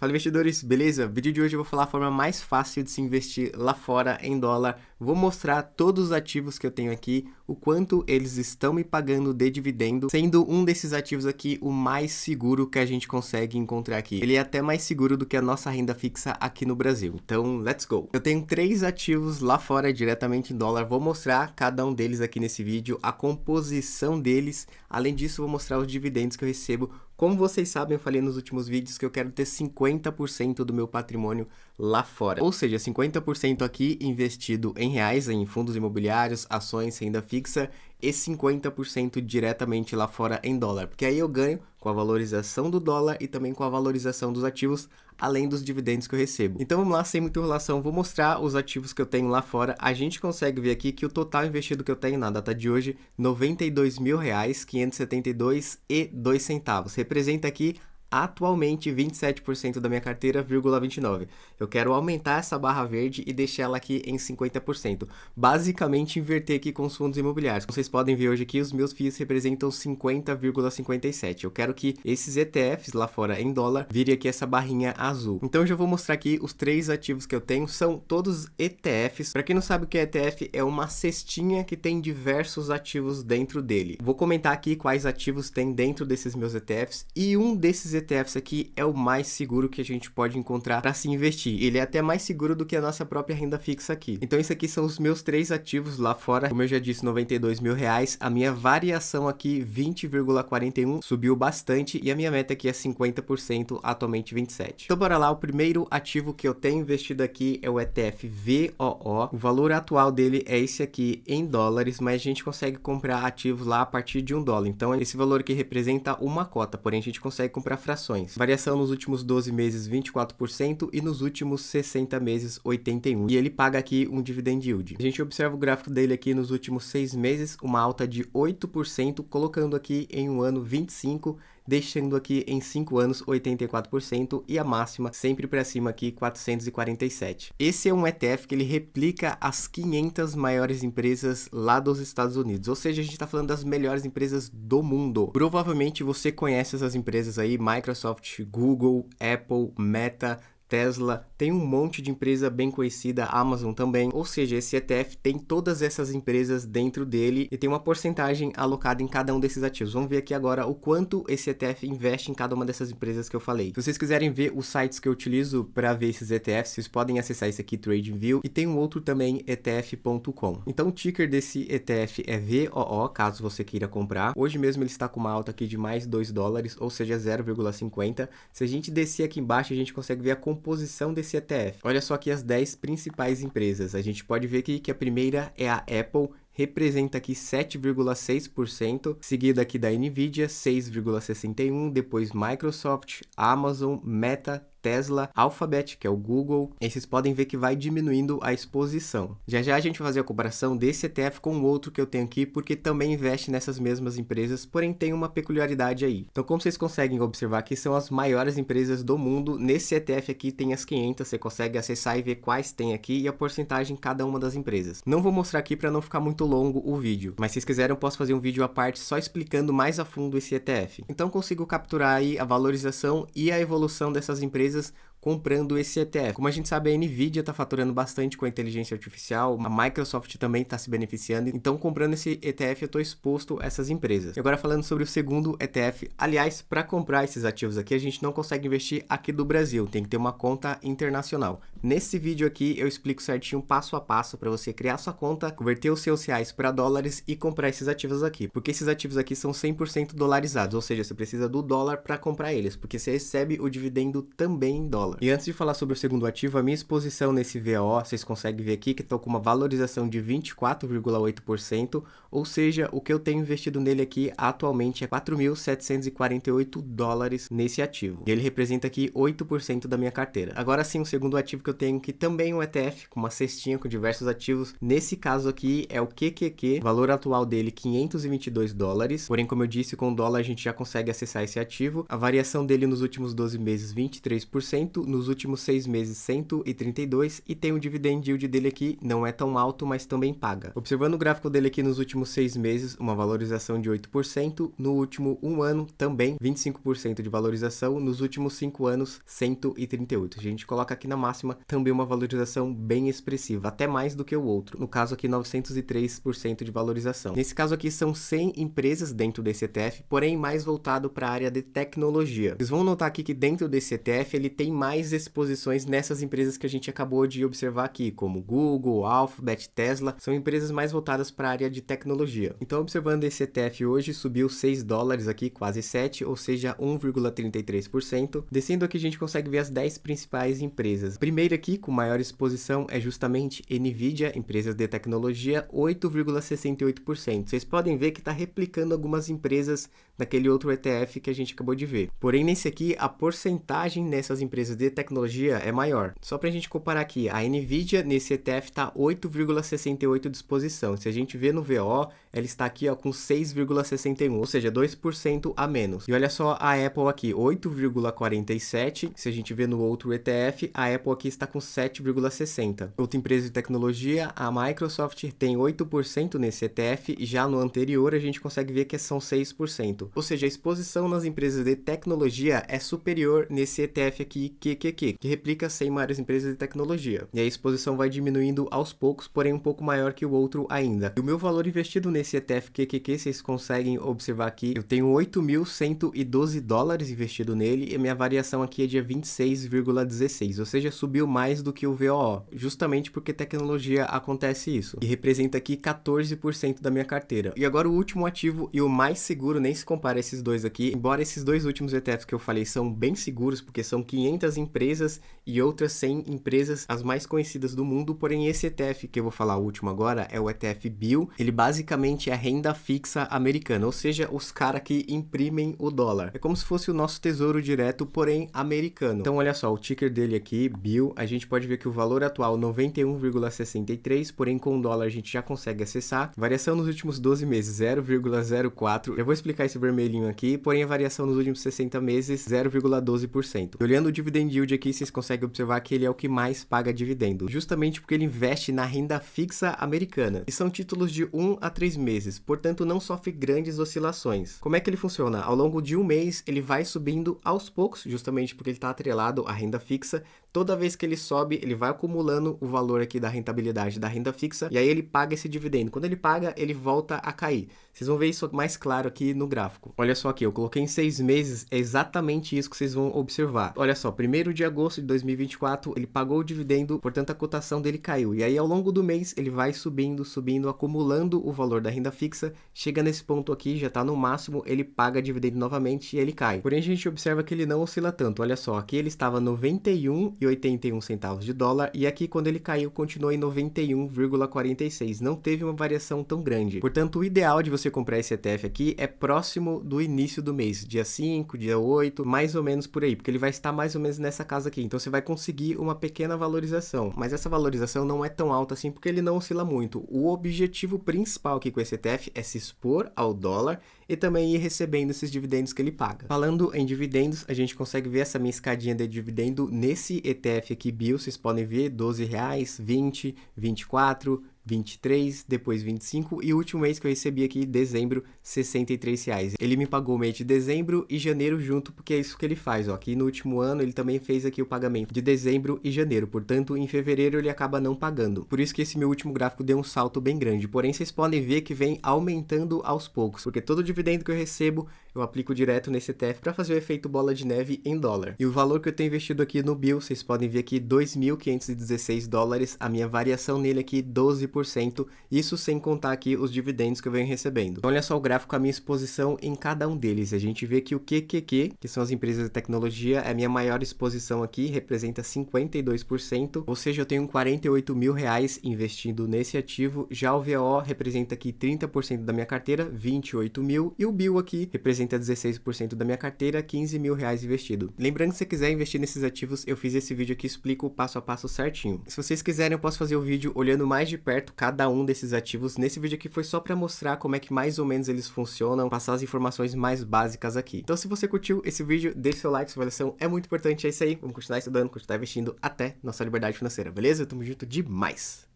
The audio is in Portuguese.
Fala investidores, beleza? No vídeo de hoje eu vou falar a forma mais fácil de se investir lá fora em dólar. Vou mostrar todos os ativos que eu tenho aqui, o quanto eles estão me pagando de dividendo, sendo um desses ativos aqui o mais seguro que a gente consegue encontrar aqui. Ele é até mais seguro do que a nossa renda fixa aqui no Brasil. Então, let's go! Eu tenho 3 ativos lá fora diretamente em dólar. Vou mostrar cada um deles aqui nesse vídeo, a composição deles. Além disso, vou mostrar os dividendos que eu recebo. Como vocês sabem, eu falei nos últimos vídeos que eu quero ter 50% do meu patrimônio lá fora. Ou seja, 50% aqui investido em reais, em fundos imobiliários, ações, renda fixa, e 50% diretamente lá fora em dólar. Porque aí eu ganho com a valorização do dólar e também com a valorização dos ativos, além dos dividendos que eu recebo. Então vamos lá, sem muita enrolação, vou mostrar os ativos que eu tenho lá fora. A gente consegue ver aqui que o total investido que eu tenho na data de hoje, R$ 92.572,02. Representa aqui atualmente 27% da minha carteira, 29. Eu quero aumentar essa barra verde e deixar ela aqui em 50%. Basicamente, inverter aqui com os fundos imobiliários. Vocês podem ver hoje aqui, os meus FIIs representam 50,57. Eu quero que esses ETFs lá fora em dólar virem aqui essa barrinha azul. Então, eu já vou mostrar aqui os 3 ativos que eu tenho. São todos ETFs. Para quem não sabe o que é ETF, é uma cestinha que tem diversos ativos dentro dele. Vou comentar aqui quais ativos tem dentro desses meus ETFs. E um desses ETFs aqui é o mais seguro que a gente pode encontrar para se investir. Ele é até mais seguro do que a nossa própria renda fixa aqui. Então, isso aqui são os meus 3 ativos lá fora. Como eu já disse, R$ 92.000. A minha variação aqui, 20,41, subiu bastante. E a minha meta aqui é 50%, atualmente 27%. Então, bora lá. O primeiro ativo que eu tenho investido aqui é o ETF VOO. O valor atual dele é esse aqui em dólares, mas a gente consegue comprar ativos lá a partir de $1. Então, esse valor aqui representa uma cota, porém a gente consegue comprar frações. Variação nos últimos 12 meses, 24%, e nos últimos 60 meses, 81%. E ele paga aqui um dividend yield. A gente observa o gráfico dele aqui nos últimos 6 meses, uma alta de 8%, colocando aqui em um ano 25%, deixando aqui em 5 anos 84% e a máxima sempre para cima aqui 447. Esse é um ETF que ele replica as 500 maiores empresas lá dos Estados Unidos, ou seja, a gente está falando das melhores empresas do mundo. Provavelmente você conhece essas empresas aí, Microsoft, Google, Apple, Meta, Tesla, tem um monte de empresa bem conhecida, Amazon também, ou seja, esse ETF tem todas essas empresas dentro dele e tem uma porcentagem alocada em cada um desses ativos. Vamos ver aqui agora o quanto esse ETF investe em cada uma dessas empresas que eu falei. Se vocês quiserem ver os sites que eu utilizo para ver esses ETFs, vocês podem acessar esse aqui, TradingView, e tem um outro também, ETF.com. Então o ticker desse ETF é VOO, caso você queira comprar. Hoje mesmo ele está com uma alta aqui de mais $2, ou seja, 0,50. Se a gente descer aqui embaixo, a gente consegue ver a composição desse ETF. Olha só aqui as 10 principais empresas. A gente pode ver aqui que a primeira é a Apple, representa aqui 7,6%, seguida aqui da Nvidia, 6,61%, depois Microsoft, Amazon, Meta, Tesla, Alphabet, que é o Google. E vocês podem ver que vai diminuindo a exposição. Já já a gente vai fazer a comparação desse ETF com o outro que eu tenho aqui, porque também investe nessas mesmas empresas, porém tem uma peculiaridade aí. Então, como vocês conseguem observar aqui, são as maiores empresas do mundo. Nesse ETF aqui tem as 500, você consegue acessar e ver quais tem aqui e a porcentagem em cada uma das empresas. Não vou mostrar aqui para não ficar muito longo o vídeo, mas se vocês quiserem eu posso fazer um vídeo à parte só explicando mais a fundo esse ETF. Então, consigo capturar aí a valorização e a evolução dessas empresas comprando esse ETF. Como a gente sabe, a Nvidia está faturando bastante com a inteligência artificial, a Microsoft também está se beneficiando, então comprando esse ETF eu estou exposto a essas empresas. E agora falando sobre o segundo ETF, aliás, para comprar esses ativos aqui a gente não consegue investir aqui do Brasil, tem que ter uma conta internacional. Nesse vídeo aqui eu explico certinho passo a passo para você criar sua conta, converter os seus reais para dólares e comprar esses ativos aqui, porque esses ativos aqui são 100% dolarizados, ou seja, você precisa do dólar para comprar eles, porque você recebe o dividendo também em dólar. E antes de falar sobre o segundo ativo, a minha exposição nesse VOO, vocês conseguem ver aqui que estou com uma valorização de 24,8%, ou seja, o que eu tenho investido nele aqui atualmente é $4.748 nesse ativo. E ele representa aqui 8% da minha carteira. Agora sim, o segundo ativo que eu tenho, que também é um ETF, com uma cestinha com diversos ativos. Nesse caso aqui é o QQQ, valor atual dele $522, porém como eu disse, com o dólar a gente já consegue acessar esse ativo. A variação dele nos últimos 12 meses, 23%, nos últimos 6 meses 132 e tem o dividend yield dele aqui, não é tão alto, mas também paga. Observando o gráfico dele aqui nos últimos 6 meses, uma valorização de 8%, no último 1 ano também 25% de valorização, nos últimos 5 anos 138. A gente coloca aqui na máxima também uma valorização bem expressiva, até mais do que o outro, no caso aqui 903% de valorização. Nesse caso aqui são 100 empresas dentro desse ETF, porém mais voltado para a área de tecnologia. Vocês vão notar aqui que dentro desse ETF ele tem mais exposições nessas empresas que a gente acabou de observar aqui, como Google, Alphabet, Tesla, são empresas mais voltadas para a área de tecnologia. Então, observando esse ETF hoje, subiu 6 dólares aqui, quase 7, ou seja, 1,33%. Descendo aqui a gente consegue ver as 10 principais empresas. Primeiro aqui, com maior exposição, é justamente Nvidia, empresas de tecnologia, 8,68%. Vocês podem ver que está replicando algumas empresas daquele outro ETF que a gente acabou de ver. Porém, nesse aqui, a porcentagem nessas empresas de tecnologia é maior. Só para a gente comparar aqui, a Nvidia nesse ETF está 8,68% de exposição. Se a gente vê no VO, ela está aqui ó, com 6,61%, ou seja, 2% a menos. E olha só a Apple aqui, 8,47%. Se a gente vê no outro ETF, a Apple aqui está com 7,60%. Outra empresa de tecnologia, a Microsoft, tem 8% nesse ETF, e já no anterior a gente consegue ver que são 6%. Ou seja, a exposição nas empresas de tecnologia é superior nesse ETF aqui, QQQ, que replica 100 maiores empresas de tecnologia. E a exposição vai diminuindo aos poucos, porém um pouco maior que o outro ainda. E o meu valor investido nesse ETF QQQ, vocês conseguem observar aqui, eu tenho 8.112 dólares investido nele, e a minha variação aqui é de 26,16, ou seja, subiu mais do que o VOO, justamente porque tecnologia acontece isso, e representa aqui 14% da minha carteira. E agora o último ativo e o mais seguro, nem se compara a esses dois aqui, embora esses dois últimos ETFs que eu falei são bem seguros, porque são 500 empresas e outras 100 empresas, as mais conhecidas do mundo, porém esse ETF que eu vou falar o último agora é o ETF BIL, ele basicamente é renda fixa americana, ou seja, os caras que imprimem o dólar. É como se fosse o nosso tesouro direto, porém americano. Então olha só, o ticker dele aqui, BIL, a gente pode ver que o valor atual 91,63, porém com o dólar a gente já consegue acessar. Variação nos últimos 12 meses, 0,04. Já vou explicar esse vermelhinho aqui, porém a variação nos últimos 60 meses, 0,12%. Olhando o dividend yield aqui, vocês conseguem observar que ele é o que mais paga dividendo, justamente porque ele investe na renda fixa americana, e são títulos de 1 a 3 meses, portanto não sofre grandes oscilações. Como é que ele funciona? Ao longo de um mês, ele vai subindo aos poucos, justamente porque ele está atrelado à renda fixa. Toda vez que ele sobe, ele vai acumulando o valor aqui da rentabilidade da renda fixa, e aí ele paga esse dividendo. Quando ele paga, ele volta a cair. Vocês vão ver isso mais claro aqui no gráfico. Olha só aqui, eu coloquei em 6 meses, é exatamente isso que vocês vão observar. Olha só, 1º de agosto de 2024, ele pagou o dividendo, portanto a cotação dele caiu. E aí ao longo do mês, ele vai subindo, acumulando o valor da renda fixa, chega nesse ponto aqui, já está no máximo, ele paga dividendo novamente e ele cai. Porém a gente observa que ele não oscila tanto. Olha só, aqui ele estava 91,81 centavos de dólar, e aqui quando ele caiu, continuou em 91,46. Não teve uma variação tão grande. Portanto, o ideal de você comprar esse ETF aqui é próximo do início do mês, dia 5, dia 8, mais ou menos por aí, porque ele vai estar mais ou menos nessa casa aqui. Então você vai conseguir uma pequena valorização, mas essa valorização não é tão alta assim, porque ele não oscila muito. O objetivo principal aqui com esse ETF é se expor ao dólar e também ir recebendo esses dividendos que ele paga. Falando em dividendos, a gente consegue ver essa minha escadinha de dividendo nesse ETF aqui, BIL, vocês podem ver, R$12, 20, 24, 23, depois 25, e o último mês que eu recebi aqui, dezembro, R$63. Ele me pagou o mês de dezembro e janeiro junto, porque é isso que ele faz, ó. Aqui no último ano ele também fez aqui o pagamento de dezembro e janeiro, portanto em fevereiro ele acaba não pagando. Por isso que esse meu último gráfico deu um salto bem grande, porém vocês podem ver que vem aumentando aos poucos, porque todo dividendo que eu recebo eu aplico direto nesse ETF para fazer o efeito bola de neve em dólar. E o valor que eu tenho investido aqui no BIL, vocês podem ver aqui, 2.516 dólares, a minha variação nele aqui 12%, isso sem contar aqui os dividendos que eu venho recebendo. Então, olha só o gráfico, a minha exposição em cada um deles. A gente vê que o QQQ, que são as empresas de tecnologia, é a minha maior exposição aqui, representa 52%, ou seja, eu tenho 48 mil reais investindo nesse ativo. Já o VO representa aqui 30% da minha carteira, 28 mil, mil, e o Bill aqui representa 16% da minha carteira, 15 mil reais investido. Lembrando que se você quiser investir nesses ativos, eu fiz esse vídeo aqui, explico o passo a passo certinho. Se vocês quiserem, eu posso fazer o vídeo olhando mais de perto cada um desses ativos. Nesse vídeo aqui foi só para mostrar como é que mais ou menos eles funcionam, passar as informações mais básicas aqui. Então se você curtiu esse vídeo, deixe seu like, sua avaliação é muito importante, é isso aí. Vamos continuar estudando, continuar investindo até nossa liberdade financeira, beleza? Tamo junto demais!